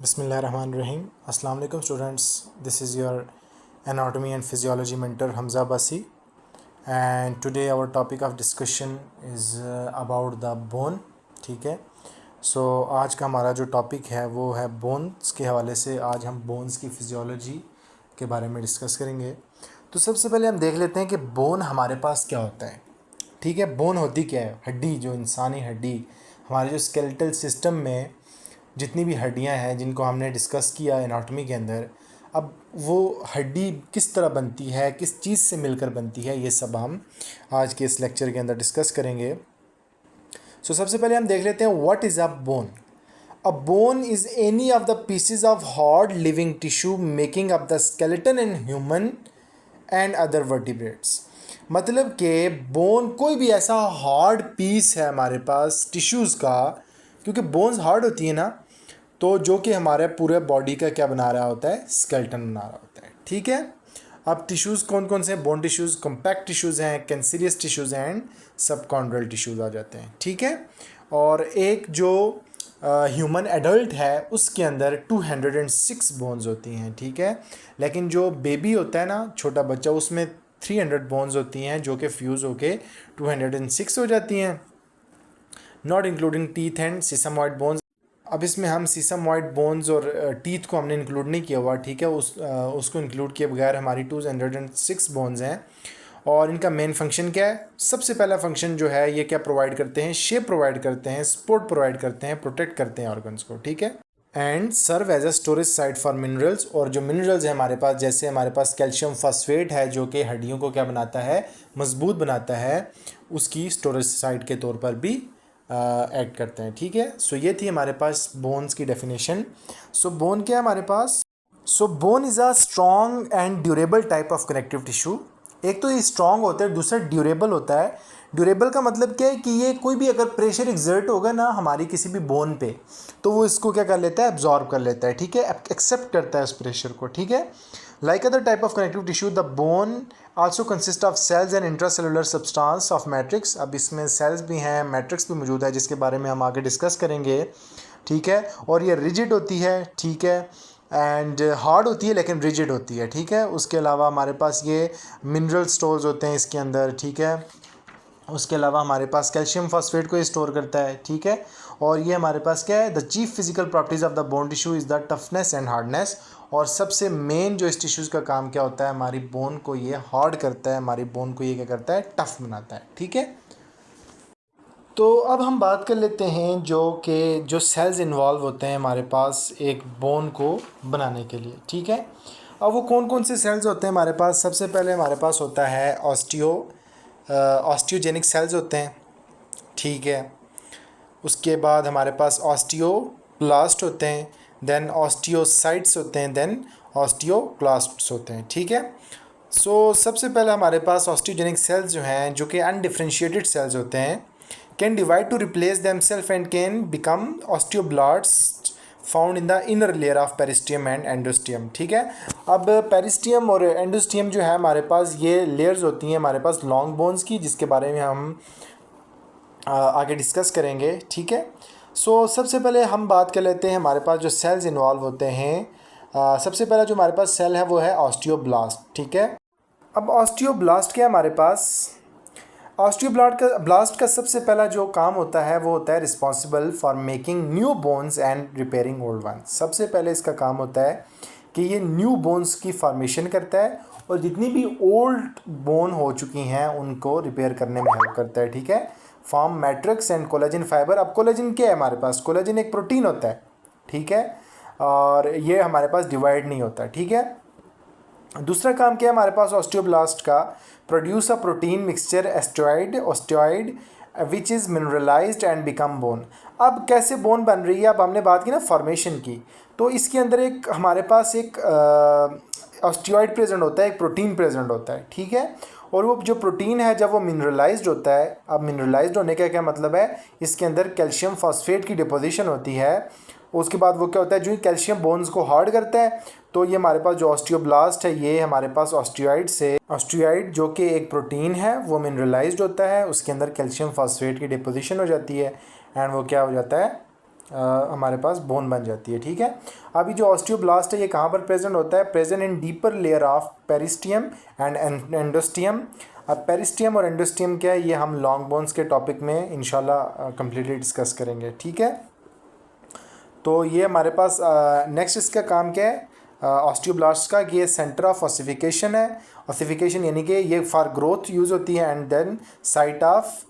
Bismillahirrahmanirrahim. Assalamu alaikum students. This is your anatomy and physiology mentor Hamza Basi, and today our topic of discussion is about the bone. ठीक है. So आज का हमारा जो topic है वो है बोन्स के हवाले से. आज हम बोन्स की फिजियोलॉजी के बारे में डिस्कस करेंगे. तो सबसे पहले हम देख लेते हैं कि बोन हमारे पास क्या होता है. ठीक है. बोन होती क्या है? हड्डी, जो इंसानी हड्डी, हमारे जो स्केलेटल सिस्टम में जितनी भी हड्डियां हैं जिनको हमने डिस्कस किया एनाटॉमी के अंदर, अब वो हड्डी किस तरह बनती है, किस चीज़ से मिलकर बनती है, ये सब हम आज के इस लेक्चर के अंदर डिस्कस करेंगे. सो सबसे पहले हम देख लेते हैं what is a bone. A bone is any of the pieces of hard living tissue making up the skeleton in human and other vertebrates. मतलब कि बोन कोई भी ऐसा हार्ड पीस है हमारे पास टिश्यूज़ का, क्योंकि बोन्स हार्ड होती है ना, तो जो कि हमारे पूरे बॉडी का क्या बना रहा होता है, स्केलेटन बना रहा होता है. ठीक है. अब टिश्यूज़ कौन कौन से हैं? बोन टिश्यूज़, कॉम्पैक्ट टिश्यूज़ हैं, कैंसरियस टिश्यूज़ एंड सबकॉन्ड्रल टिश्यूज़ आ जाते हैं. ठीक है. और एक जो ह्यूमन एडल्ट है उसके अंदर 206 बोन्स होती हैं. ठीक है. लेकिन जो बेबी होता है ना, छोटा बच्चा, उसमें 300 बोन्स होती हैं जो कि फ्यूज़ होके 206 हो जाती हैं, not including teeth and sesamoid bones. अब इसमें हम सीसमॉइड बोन्स और टीथ को हमने इंक्लूड नहीं किया हुआ. ठीक है. उसको इंक्लूड किए बगैर हमारी 206 बोन्स हैं. और इनका मेन फंक्शन क्या है? सबसे पहला फंक्शन जो है, ये क्या प्रोवाइड करते हैं? शेप प्रोवाइड करते हैं, सपोर्ट प्रोवाइड करते हैं, प्रोटेक्ट करते हैं ऑर्गन्स को. ठीक है. And serve as a storage site for minerals. और जो मिनरल्स हैं हमारे पास, जैसे हमारे पास कैल्शियम फॉस्फेट है जो कि हड्डियों को क्या बनाता है, मजबूत बनाता है, उसकी स्टोरेज साइट के तौर पर भी ऐड करते हैं. ठीक है. सो ये थी हमारे पास बोन्स की डेफिनेशन. सो बोन क्या है हमारे पास? So bone is a strong and durable type of connective tissue. एक तो ये स्ट्रॉन्ग होता है, दूसरा ड्यूरेबल होता है. ड्यूरेबल का मतलब क्या है कि ये कोई भी अगर प्रेशर एक्सर्ट होगा ना हमारी किसी भी बोन पे, तो वो इसको क्या कर लेता है, एब्जॉर्ब कर लेता है. ठीक है. एक्सेप्ट करता है उस प्रेशर को. ठीक है. Like other type of connective tissue, the bone also consists of cells and intracellular substance of matrix. अब इसमें cells भी हैं, matrix भी मौजूद है, जिसके बारे में हम आगे डिस्कस करेंगे. ठीक है. और ये rigid होती है. ठीक है. एंड हार्ड होती है लेकिन रिजिड होती है. ठीक है. उसके अलावा हमारे पास ये मिनरल स्टोर्स होते हैं इसके अंदर. ठीक है. उसके अलावा हमारे पास कैल्शियम फॉस्फेट को स्टोर करता है. ठीक है. और ये हमारे पास क्या है, the chief physical properties of the bone tissue is the toughness and hardness. और सबसे मेन जो इस टिश्यूज़ का काम क्या होता है, हमारी बोन को ये हार्ड करता है, हमारी बोन को ये क्या करता है, टफ बनाता है. ठीक है. तो अब हम बात कर लेते हैं जो सेल्स इन्वॉल्व होते हैं हमारे पास एक बोन को बनाने के लिए. ठीक है. अब वो कौन कौन से सेल्स होते हैं हमारे पास? सबसे पहले हमारे पास होता है ऑस्टियोजेनिक सेल्स होते हैं. ठीक है. उसके बाद हमारे पास ऑस्टियोब्लास्ट होते हैं, देन ऑस्टियोसाइट्स होते हैं, देन ऑस्टियोक्लास्ट्स होते हैं. ठीक है. सो सबसे पहले हमारे पास ऑस्टियोजेनिक सेल्स जो हैं, जो कि अनडिफरेंशिएटेड सेल्स होते हैं, can divide to replace themselves and can become osteoblast found in the inner layer of periosteum and endosteum. ठीक है. अब पेरिस्टियम और एंडोस्टियम जो है हमारे पास, ये लेयर्स होती हैं हमारे पास लॉन्ग बोन्स की, जिसके बारे में हम आगे डिस्कस करेंगे. ठीक है. सो सबसे पहले हम बात कर लेते हैं हमारे पास जो सेल्स इन्वॉल्व होते हैं. सबसे पहला जो हमारे पास सेल है वो है ऑस्टियोब्लास्ट. ठीक है. अब ऑस्टियोब्लास्ट क्या है हमारे पास? ऑस्टियोब्लास्ट का सबसे पहला जो काम होता है वो होता है responsible for making new bones and repairing old ones. सबसे पहले इसका काम होता है कि ये न्यू बोन्स की फॉर्मेशन करता है और जितनी भी ओल्ड बोन हो चुकी हैं उनको रिपेयर करने में हेल्प करता है. ठीक है. Form matrix and collagen fibre. अब कोलेजन क्या है हमारे पास? कोलेजन एक प्रोटीन होता है. ठीक है. और ये हमारे पास डिवाइड नहीं होता. ठीक है. दूसरा काम क्या है हमारे पास ऑस्टियोब्लास्ट का? Produce a protein mixture osteoid which is mineralised and become bone. अब कैसे बोन बन रही है? अब हमने बात की ना फॉर्मेशन की, तो इसके अंदर एक हमारे पास एक ऑस्टियोइड प्रेजेंट होता है, एक प्रोटीन प्रेजेंट होता है. ठीक है. और वो जो प्रोटीन है जब वो मिनरलाइज्ड होता है, अब मिनरलाइज्ड होने का क्या मतलब है, इसके अंदर कैल्शियम फॉस्फेट की डिपोजिशन होती है. उसके बाद वो क्या होता है, जो कैल्शियम बोन्स को हार्ड करता है, तो ये हमारे पास जो ऑस्टियोब्लास्ट है ये हमारे पास ऑस्टियोइड जो कि एक प्रोटीन है वो मिनरलाइज्ड होता है, उसके अंदर कैल्शियम फॉस्फेट की डिपोजिशन हो जाती है एंड वो क्या हो जाता है, हमारे पास बोन बन जाती है। ठीक है, अभी जो ऑस्टियोब्लास्ट है ये कहाँ पर प्रेजेंट होता है? Present in deeper layer of periosteum and endosteum. अब पेरिस्टियम और एंडोस्टियम क्या है, ये हम लॉन्ग बोन्स के टॉपिक में इंशाल्लाह कंप्लीटली डिस्कस करेंगे। ठीक है, तो ये हमारे पास नेक्स्ट इसका काम क्या है ऑस्टियोब्लास्ट का, कि ये सेंटर ऑफ ऑसिफिकेशन है। ऑसिफिकेशन यानी कि ये फॉर ग्रोथ यूज़ होती है, and then site of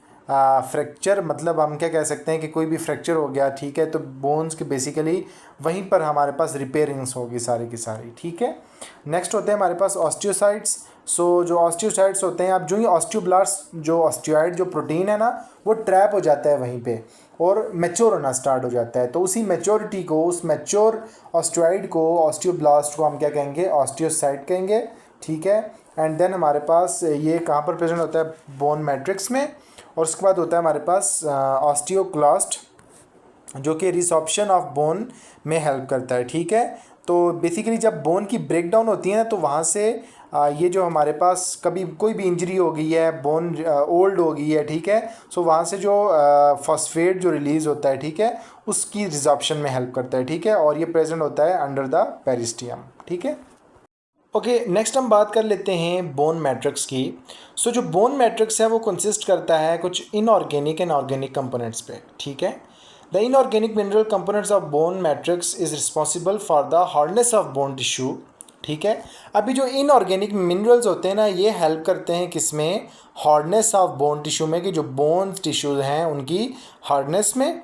fracture, मतलब हम क्या कह सकते हैं कि कोई भी फ्रैक्चर हो गया, ठीक है, तो बोन्स के बेसिकली वहीं पर हमारे पास रिपेयरिंग्स होगी सारी की सारी। ठीक है, नेक्स्ट होते हैं हमारे पास ऑस्टियोसाइट्स। सो जो ऑस्टियोसाइट्स होते हैं, अब जो ये ऑस्टियोब्लास्ट जो ऑस्टियोइड जो प्रोटीन है ना, वो ट्रैप हो जाता है वहीं पे और मैच्योर होना स्टार्ट हो जाता है। तो उसी मैच्योरिटी को, उस मैच्योर ऑस्टियोइड को, ऑस्टियोब्लास्ट को हम क्या कहेंगे? ऑस्टियोसाइट कहेंगे। ठीक है, एंड देन हमारे पास ये कहाँ पर प्रेजेंट होता है? बोन मैट्रिक्स में। और उसके बाद होता है हमारे पास ऑस्टियोक्लास्ट, जो कि रिसॉर्प्शन ऑफ बोन में हेल्प करता है। ठीक है, तो बेसिकली जब बोन की ब्रेकडाउन होती है ना, तो वहाँ से ये जो हमारे पास कभी कोई भी इंजरी हो गई है, बोन ओल्ड हो गई है, ठीक है, सो वहाँ से जो फॉस्फेट जो रिलीज़ होता है, ठीक है, उसकी रिजॉर्प्शन में हेल्प करता है। ठीक है, और ये प्रेजेंट होता है अंडर द पेरिस्टियम। ठीक है, ओके, नेक्स्ट हम बात कर लेते हैं बोन मैट्रिक्स की। सो जो बोन मैट्रिक्स है वो कंसिस्ट करता है कुछ इनऑर्गेनिक एंड ऑर्गेनिक कंपोनेंट्स पे। ठीक है, the inorganic mineral components of bone matrix is responsible for the hardness of bone tissue. ठीक है, अभी जो इनऑर्गेनिक मिनरल्स होते हैं ना, ये हेल्प करते हैं किसमें? हार्डनेस ऑफ बोन टिश्यू में, कि जो बोन टिश्यूज हैं उनकी हार्डनेस में।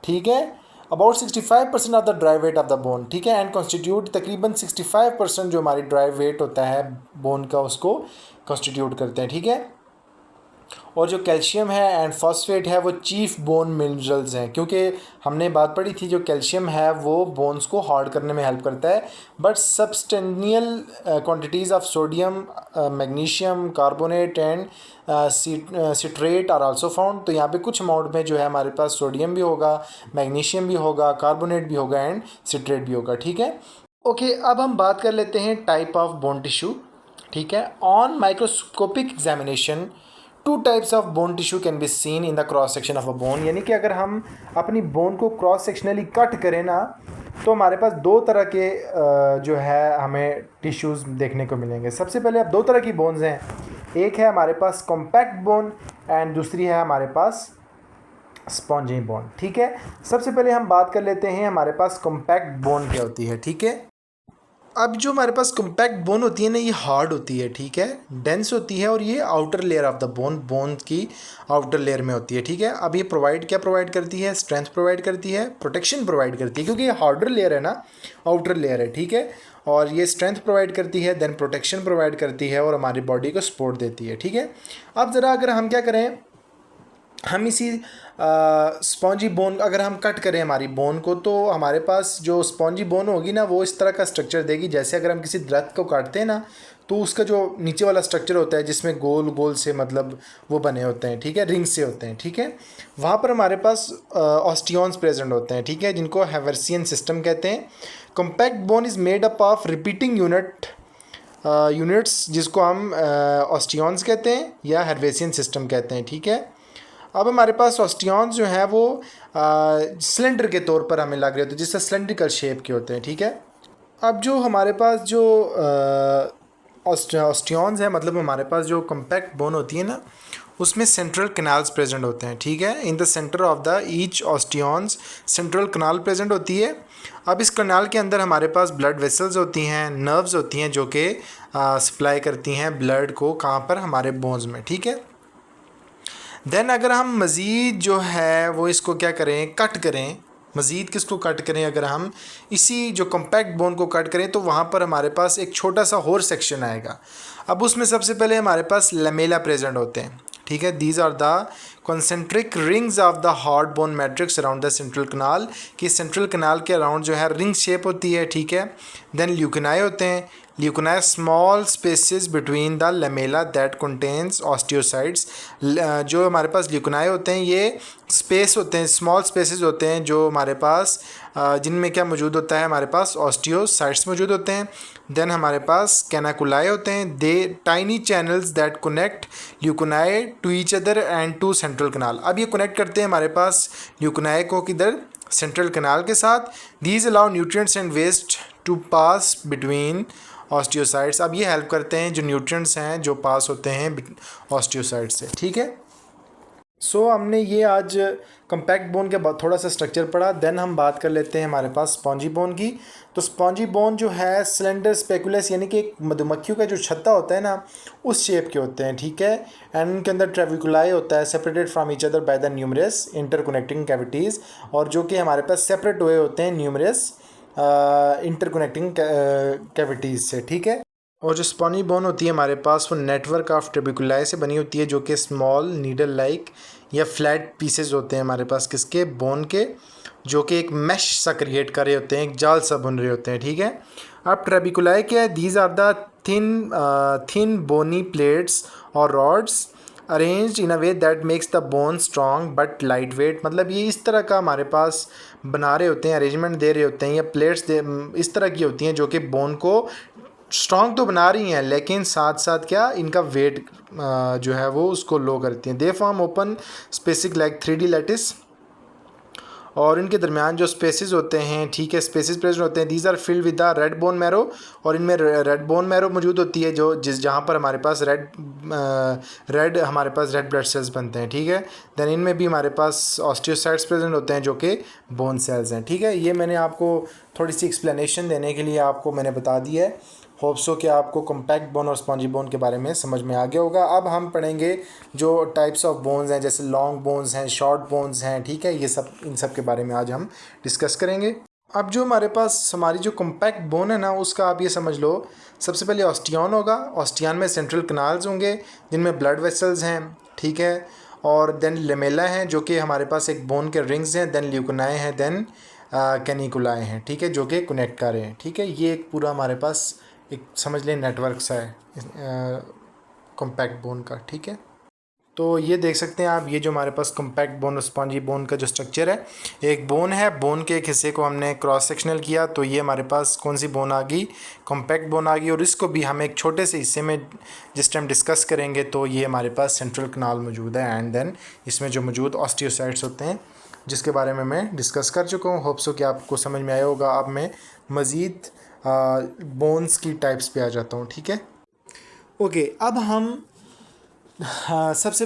ठीक है, about 65% of the dry weight of the bone. ठीक है, एंड कॉन्स्टिट्यूट तकरीबन 65% जो हमारी ड्राई वेट होता है बोन का, उसको कॉन्स्टिट्यूट करते हैं। ठीक है, और जो कैल्शियम है एंड फॉस्फेट है वो चीफ बोन मिनरल्स हैं, क्योंकि हमने बात पढ़ी थी जो कैल्शियम है वो बोन्स को हार्ड करने में हेल्प करता है, but substantial quantities of sodium, magnesium carbonate and citrate are also found. तो यहाँ पे कुछ अमाउंट में जो है हमारे पास सोडियम भी होगा, मैग्नीशियम भी होगा, कार्बोनेट भी होगा एंड सिट्रेट भी होगा। ठीक है, ओके, अब हम बात कर लेते हैं टाइप ऑफ बोन टिश्यू। ठीक है, on microscopic examination two types of bone tissue can be seen in the cross section of a bone. यानी कि अगर हम अपनी बोन को क्रॉस सेक्शनली कट करें ना, तो हमारे पास दो तरह के जो है हमें टिश्यूज़ देखने को मिलेंगे। सबसे पहले अब दो तरह की बोन्स हैं, एक है हमारे पास कॉम्पैक्ट बोन एंड दूसरी है हमारे पास स्पॉन्जी बोन। ठीक है, सबसे पहले हम बात कर लेते हैं हमारे पास कॉम्पैक्ट बोन क्या होती है। ठीक है, अब जो हमारे पास कॉम्पैक्ट बोन होती है ना, ये हार्ड होती है, ठीक है, डेंस होती है, और ये outer layer of the bone की आउटर लेयर में होती है। ठीक है, अब ये क्या प्रोवाइड करती है? स्ट्रेंथ प्रोवाइड करती है, प्रोटेक्शन प्रोवाइड करती है, क्योंकि ये हार्डर लेयर है ना, आउटर लेयर है। ठीक है, और ये स्ट्रेंथ प्रोवाइड करती है, देन प्रोटेक्शन प्रोवाइड करती है, और हमारी बॉडी को सपोर्ट देती है। ठीक है, अब ज़रा अगर हम क्या करें, हम इसी स्पॉन्जी बोन अगर हम कट करें हमारी बोन को, तो हमारे पास जो स्पॉन्जी बोन होगी ना, वो इस तरह का स्ट्रक्चर देगी, जैसे अगर हम किसी दरख्त को काटते हैं ना, तो उसका जो नीचे वाला स्ट्रक्चर होता है जिसमें गोल गोल से मतलब वो बने होते हैं, ठीक है, रिंग से होते हैं। ठीक है, वहाँ पर हमारे पास ऑस्टियॉन्स प्रेजेंट होते हैं, ठीक है, जिनको हैवर्सियन सिस्टम कहते हैं। Compact bone is made up of repeating units, जिसको हम ऑस्टियॉन्स कहते हैं या हैवर्सियन सिस्टम कहते हैं। ठीक है, अब हमारे पास ऑस्टियॉन्स जो हैं वो सिलेंडर के तौर पर हमें लग रहे होते हैं, जिससे सिलेंड्रिकल शेप के होते हैं। ठीक है, अब जो हमारे पास जो ऑस्टियॉन्स है, मतलब हमारे पास जो कॉम्पैक्ट बोन होती है ना, उसमें सेंट्रल कैनाल्स प्रेजेंट होते हैं। ठीक है, in the centre of the each osteons central canal present होती है। अब इस कैनाल के अंदर हमारे पास ब्लड वेसल्स होती हैं, नर्व्स होती हैं, जो कि सप्लाई करती हैं ब्लड को, कहाँ पर? हमारे बोन्स में। ठीक है, देन अगर हम मज़ीद जो है वो इसको क्या करें, कट करें, मज़ीद किसको कट करें, अगर हम इसी जो कॉम्पैक्ट बोन को कट करें, तो वहाँ पर हमारे पास एक छोटा सा और सेक्शन आएगा। अब उसमें सबसे पहले हमारे पास लमेला प्रेजेंट होते हैं। ठीक है, these are the concentric rings of the hard bone matrix around the central canal, कि सेंट्रल कनाल के अराउंड जो है रिंग शेप होती है। ठीक है, देन ल्यूकेनाई होते हैं, lacunae small spaces between the lamella that contains osteocytes. जो हमारे पास ल्यूकेनाई होते हैं, ये स्पेस होते हैं, स्मॉल स्पेसेस होते हैं, जो हमारे पास जिनमें क्या मौजूद होता है, हमारे पास ऑस्टियोसाइट्स मौजूद होते हैं। देन हमारे पास कैनाकुलाई होते हैं, they tiny channels that connect lacunae to each other and to central canal. अब ये कनेक्ट करते हैं हमारे पास ल्यूकेनाई को किधर? सेंट्रल कैनाल के साथ। These allow nutrients and waste to pass between osteocytes. अब ये हेल्प करते हैं जो न्यूट्रिएंट्स हैं जो पास होते हैं ऑस्टियोसाइट्स से, ठीक है। सो हमने ये आज कम्पैक्ट बोन के बाद थोड़ा सा स्ट्रक्चर पढ़ा। देन हम बात कर लेते हैं हमारे पास स्पॉन्जी बोन की। तो स्पॉन्जी बोन जो है सिलेंडर स्पेकुलस यानी कि एक मधुमक्खियों का जो छत्ता होता है ना, उस शेप के होते हैं, ठीक है। एंड उनके अंदर ट्रेविकुलाई होता है separated from each other by the numerous interconnecting cavities, और जो कि हमारे पास सेपरेट हुए होते हैं न्यूमरस इंटरकनेक्टिंग कैविटीज़ से, ठीक है। और जो स्पॉन्जी बोन होती है हमारे पास वो नेटवर्क ऑफ ट्रेबिकुलाई से बनी होती है, जो कि स्मॉल नीडल लाइक या फ्लैट पीसेज होते हैं हमारे पास किसके, बोन के, जो कि एक मैश सा क्रिएट कर रहे होते हैं, एक जाल सा बन रहे होते हैं, ठीक है। अब ट्रेबिकुलाई क्या है, these are the thin bony plates और rods arranged in a way that makes the bone strong but light weight. मतलब ये इस तरह का हमारे पास बना रहे होते हैं, अरेंजमेंट दे रहे होते हैं, या प्लेट्स इस तरह की होती हैं जो कि बोन को स्ट्रॉन्ग तो बना रही हैं, लेकिन साथ साथ क्या इनका वेट जो है वो उसको लो करती हैं। They form open स्पेसिक like 3D lattice, और इनके दरमियान जो स्पेसेस होते हैं, ठीक है, स्पेसेस प्रेजेंट होते हैं। These are filled with the red bone marrow, और इनमें रेड बोन मैरो मौजूद होती है जो जहाँ पर हमारे पास हमारे पास रेड ब्लड सेल्स बनते हैं, ठीक है। देन इनमें भी हमारे पास ऑस्टियोसाइट्स प्रेजेंट होते हैं जो कि बोन सेल्स हैं, ठीक है। ये मैंने आपको थोड़ी सी एक्सप्लेनेशन देने के लिए आपको मैंने बता दिया है। होप सो कि आपको कॉम्पैक्ट बोन और स्पॉन्जी बोन के बारे में समझ में आ गया होगा। अब हम पढ़ेंगे जो टाइप्स ऑफ बोन्स हैं, जैसे लॉन्ग बोन्स हैं, शॉर्ट बोन्स हैं, ठीक है। ये सब इन सब के बारे में आज हम डिस्कस करेंगे। अब जो हमारे पास हमारी जो कॉम्पैक्ट बोन है ना, उसका आप ये समझ लो, सबसे पहले ऑस्टियन होगा। ऑस्टियन में सेंट्रल कनाल्स होंगे जिनमें ब्लड वेसल्स हैं, ठीक है। और देन लेमेला हैं जो कि हमारे पास एक बोन के रिंग्स हैं। देन ल्यूकोनाए हैं, देन कैनिकुलाए हैं, ठीक है, जो कि कनेक्ट कर रहे हैं, ठीक है। ये एक पूरा हमारे पास एक समझ लें नेटवर्क सा है कॉम्पैक्ट बोन का, ठीक है। तो ये देख सकते हैं आप, ये जो हमारे पास कॉम्पैक्ट बोन और स्पॉन्जी बोन का जो स्ट्रक्चर है, एक बोन है, बोन के एक हिस्से को हमने क्रॉस सेक्शनल किया, तो ये हमारे पास कौन सी बोन आ गई, कॉम्पैक्ट बोन आ गई। और इसको भी हम एक छोटे से हिस्से में जिस टाइम डिस्कस करेंगे तो ये हमारे पास सेंट्रल कनाल मौजूद है, एंड देन इसमें जो मौजूद ऑस्टियोसाइट्स होते हैं जिसके बारे में मैं डिस्कस कर चुका हूँ। होप सो कि आपको समझ में आया होगा। अब मैं मज़ीद बोन्स की टाइप्स पे आ जाता हूँ, ठीक है। ओके, अब हम सबसे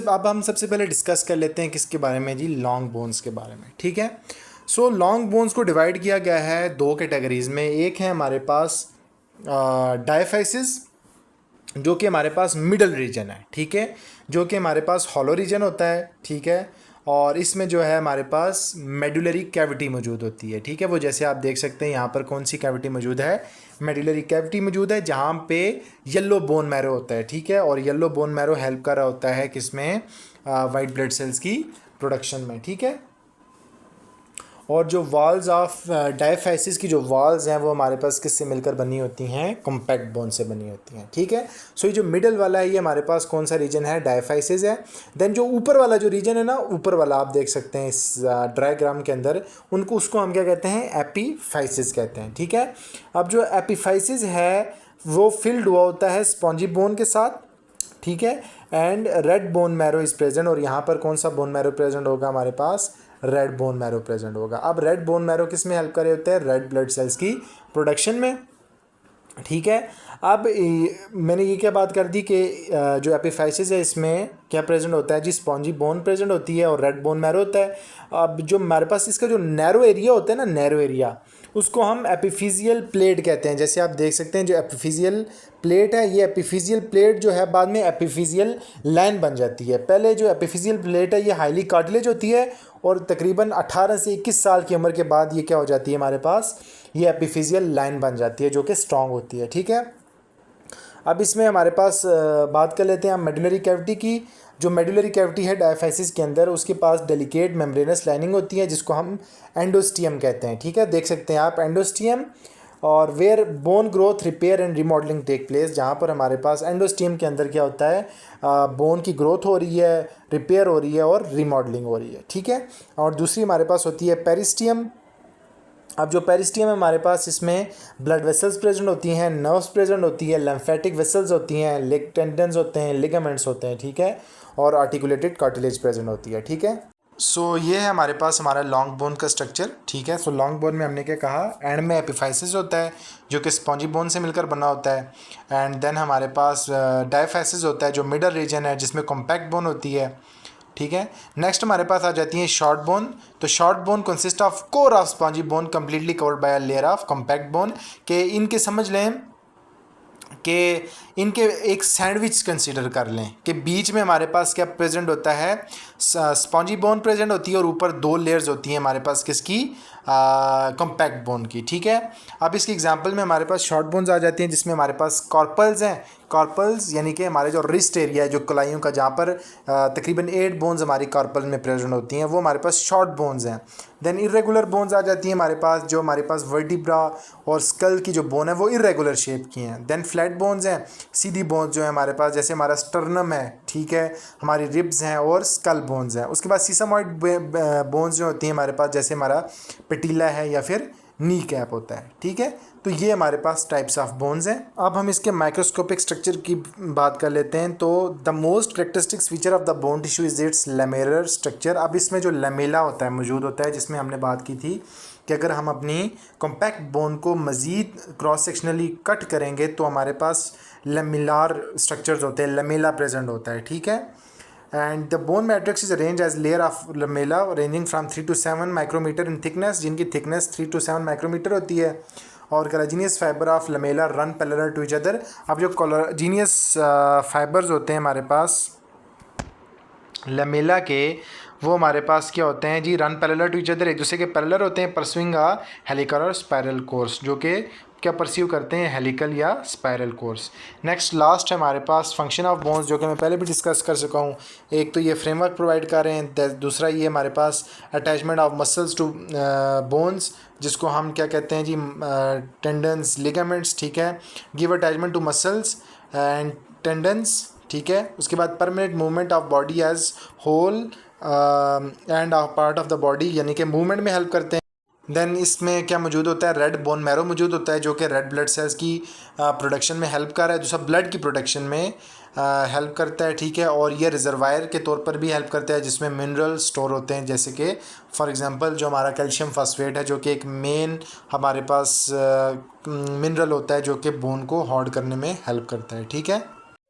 पहले डिस्कस कर लेते हैं किसके बारे में जी, लॉन्ग बोन्स के बारे में, ठीक है। सो लॉन्ग बोन्स को डिवाइड किया गया है दो कैटेगरीज़ में। एक है हमारे पास डायफाइसिस, जो कि हमारे पास मिडल रीजन है, ठीक है, जो कि हमारे पास हॉलो रीजन होता है, ठीक है। और इसमें जो है हमारे पास मेडुलरी कैविटी मौजूद होती है, ठीक है। वो जैसे आप देख सकते हैं यहाँ पर कौन सी कैविटी मौजूद है, मेडुलरी कैविटी मौजूद है, जहाँ पे येलो बोन मैरो होता है, ठीक है। और येलो बोन मैरो हेल्प कर रहा होता है किसमें, वाइट ब्लड सेल्स की प्रोडक्शन में, ठीक है। और जो वॉल्स ऑफ डायफाइसिस की जो वॉल्स हैं वो हमारे पास किससे मिलकर बनी होती हैं, कॉम्पैक्ट बोन से बनी होती हैं, ठीक है। सो ये जो मिडल वाला है ये हमारे पास कौन सा रीजन है, डायफाइसिस है। देन जो ऊपर वाला जो रीजन है ना, ऊपर वाला आप देख सकते हैं इस डायग्राम के अंदर, उसको हम क्या कहते हैं, एपीफाइसिस कहते हैं, ठीक है। अब जो एपीफाइसिस है वो फिल्ड हुआ होता है स्पॉन्जी बोन के साथ, ठीक है। And red bone marrow is present, और यहाँ पर कौन सा बोन मैरो प्रेजेंट होगा, हमारे पास रेड बोन मैरो प्रेजेंट होगा। अब रेड बोन मैरो किस में हेल्प कर रहे होते हैं, रेड ब्लड सेल्स की प्रोडक्शन में, ठीक है। अब मैंने ये क्या बात कर दी कि जो एपिफाइसिस है इसमें क्या प्रेजेंट होता है जी, स्पॉन्जी बोन प्रेजेंट होती है और रेड बोन मैरो होता है। अब जो हमारे पास इसका जो नैरो एरिया होता है ना, नैरो एरिया, उसको हम एपिफिजियल प्लेट कहते हैं। जैसे आप देख सकते हैं जो एपिफिजियल प्लेट है, ये एपिफिजियल प्लेट जो है बाद में एपिफिजियल लाइन बन जाती है। पहले जो एपिफिजियल प्लेट है ये हाईली कार्टिलेज होती है, और तकरीबन 18 से 21 साल की उम्र के बाद ये क्या हो जाती है, हमारे पास ये एपिफिजियल लाइन बन जाती है जो कि स्ट्रॉन्ग होती है, ठीक है। अब इसमें हमारे पास बात कर लेते हैं हम मेडुलरी कैविटी की। जो मेडुलरी कैविटी है डायफाइसिस के अंदर, उसके पास डेलिकेट मेम्ब्रेनस लाइनिंग होती है जिसको हम एंडोस्टियम कहते हैं, ठीक है। देख सकते हैं आप एंडोस्टियम, और where bone growth repair and remodelling take place, जहाँ पर हमारे पास एंडोस्टियम के अंदर क्या होता है, बोन की ग्रोथ हो रही है, रिपेयर हो रही है और रिमॉडलिंग हो रही है, ठीक है। और दूसरी हमारे पास होती है पेरिस्टियम। अब जो पेरिस्टियम है हमारे पास, इसमें ब्लड वेसल्स प्रेजेंट होती हैं, नर्व्स प्रेजेंट होती है, लिम्फेटिक वेसल्स होती हैं, लेग टेंडन्स होते हैं, लिगामेंट्स होते हैं, ठीक है। और आर्टिकुलेटेड कार्टिलेज प्रेजेंट होती है, ठीक है। सो ये है हमारे पास हमारा लॉन्ग बोन का स्ट्रक्चर, ठीक है। सो लॉन्ग बोन में हमने क्या कहा, एंड में एपिफाइसिस होता है जो कि स्पॉन्जी बोन से मिलकर बना होता है, एंड देन हमारे पास डायफाइसिस होता है जो मिडल रीजन है जिसमें कॉम्पैक्ट बोन होती है, ठीक है। नेक्स्ट हमारे पास आ जाती है शॉर्ट बोन। तो short bone consist of core of spongy bone completely covered by a layer of compact bone, के इनके समझ लें कि इनके एक सैंडविच कंसीडर कर लें कि बीच में हमारे पास क्या प्रेजेंट होता है, स्पॉन्जी बोन प्रेजेंट होती है और ऊपर दो लेयर्स होती हैं हमारे पास किसकी, कॉम्पैक्ट बोन की, ठीक है। अब इसकी एग्जांपल में हमारे पास शॉर्ट बोन्स आ जाती हैं जिसमें हमारे पास कॉर्पल्स हैं। कॉर्पल्स यानी कि हमारे जो रिस्ट एरिया है, जो कलाइयों का, जहाँ पर तकरीबन 8 बोन्स हमारी कॉर्पल में प्रेजेंट होती हैं, वो हमारे पास शॉर्ट बोन्स हैं। देन इरेगुलर बोन्स आ जाती हैं हमारे पास, जो हमारे पास वर्टिब्रा और स्कल की जो बोन है वो इरेगुलर शेप की हैं। देन फ्लैट बोन्स हैं, सीधी बोन्स जो है हमारे पास, जैसे हमारा स्टर्नम है, ठीक है, हमारी रिब्स हैं और स्कल बोन्स हैं। उसके बाद सीसामॉइड बोन्स जो होती हैं हमारे पास, जैसे हमारा पेटिला है या फिर नी कैप होता है, ठीक है। तो ये हमारे पास टाइप्स ऑफ बोन्स हैं। अब हम इसके माइक्रोस्कोपिक स्ट्रक्चर की बात कर लेते हैं। तो the most characteristic feature of the bone tissue is its lamellar structure. अब इसमें जो लेमेला होता है मौजूद होता है, जिसमें हमने बात की थी कि अगर हम अपनी कॉम्पैक्ट बोन को मज़ीद क्रॉस सेक्शनली कट करेंगे तो हमारे पास लेमिलार स्ट्रक्चर्स होते हैं, लेमेला प्रेजेंट होता है, ठीक है। And the bone matrix is arrange as layer of lamella ranging from 3 to 7 micrometre in thickness, जिनकी थिकनेस 3 to 7 माइक्रोमीटर होती है। और collagenous fibre of lamella run parallel to each other. अब जो कोलाजेनियस फाइबर्स होते हैं हमारे पास लमेला के, वो हमारे पास क्या होते हैं जी, run parallel to each other, एक दूसरे के पैरेलल होते हैं, परसुइंग अ हेलिकल और स्पाइरल कोर्स, जो कि क्या परस्यू करते हैं, हेलिकल या स्पाइरल कोर्स। नेक्स्ट लास्ट है हमारे पास फंक्शन ऑफ बोन्स, जो कि मैं पहले भी डिस्कस कर चुका हूँ। एक तो ये फ्रेमवर्क प्रोवाइड कर रहे हैं, दूसरा ये हमारे पास attachment of muscles to bones, जिसको हम क्या कहते हैं जी, टेंडन्स, लिगामेंट्स, ठीक है। Give attachment to muscles and tendons, ठीक है। उसके बाद permanent movement of body as whole and part of the body, यानी कि मूवमेंट में हेल्प करते हैं। देन इसमें क्या मौजूद होता है, रेड बोन मैरो मौजूद होता है, जो कि रेड ब्लड सेल्स की प्रोडक्शन में हेल्प कर रहा है, दूसरा ब्लड की प्रोडक्शन में हेल्प करता है, ठीक है। और ये रिजर्वायर के तौर पर भी हेल्प करता है, जिसमें मिनरल स्टोर होते हैं, जैसे कि फॉर एग्जांपल जो हमारा कैल्शियम फास्फेट है, जो कि एक मेन हमारे पास मिनरल होता है, जो कि बोन को होल्ड करने में हेल्प करता है, ठीक है।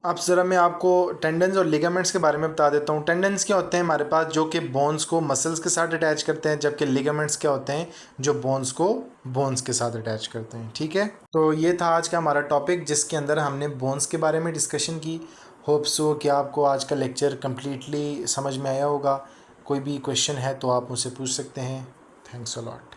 अब ज़रा मैं आपको टेंडन्स और लिगामेंट्स के बारे में बता देता हूँ। टेंडन्स क्या होते हैं हमारे पास, जो कि बोन्स को मसल्स के साथ अटैच करते हैं, जबकि लिगामेंट्स क्या होते हैं, जो बोन्स को बोन्स के साथ अटैच करते हैं, ठीक है। तो ये था आज का हमारा टॉपिक, जिसके अंदर हमने बोन्स के बारे में डिस्कशन की। होप सो कि आपको आज का लेक्चर कम्प्लीटली समझ में आया होगा। कोई भी क्वेश्चन है तो आप मुझसे पूछ सकते हैं। Thanks a lot.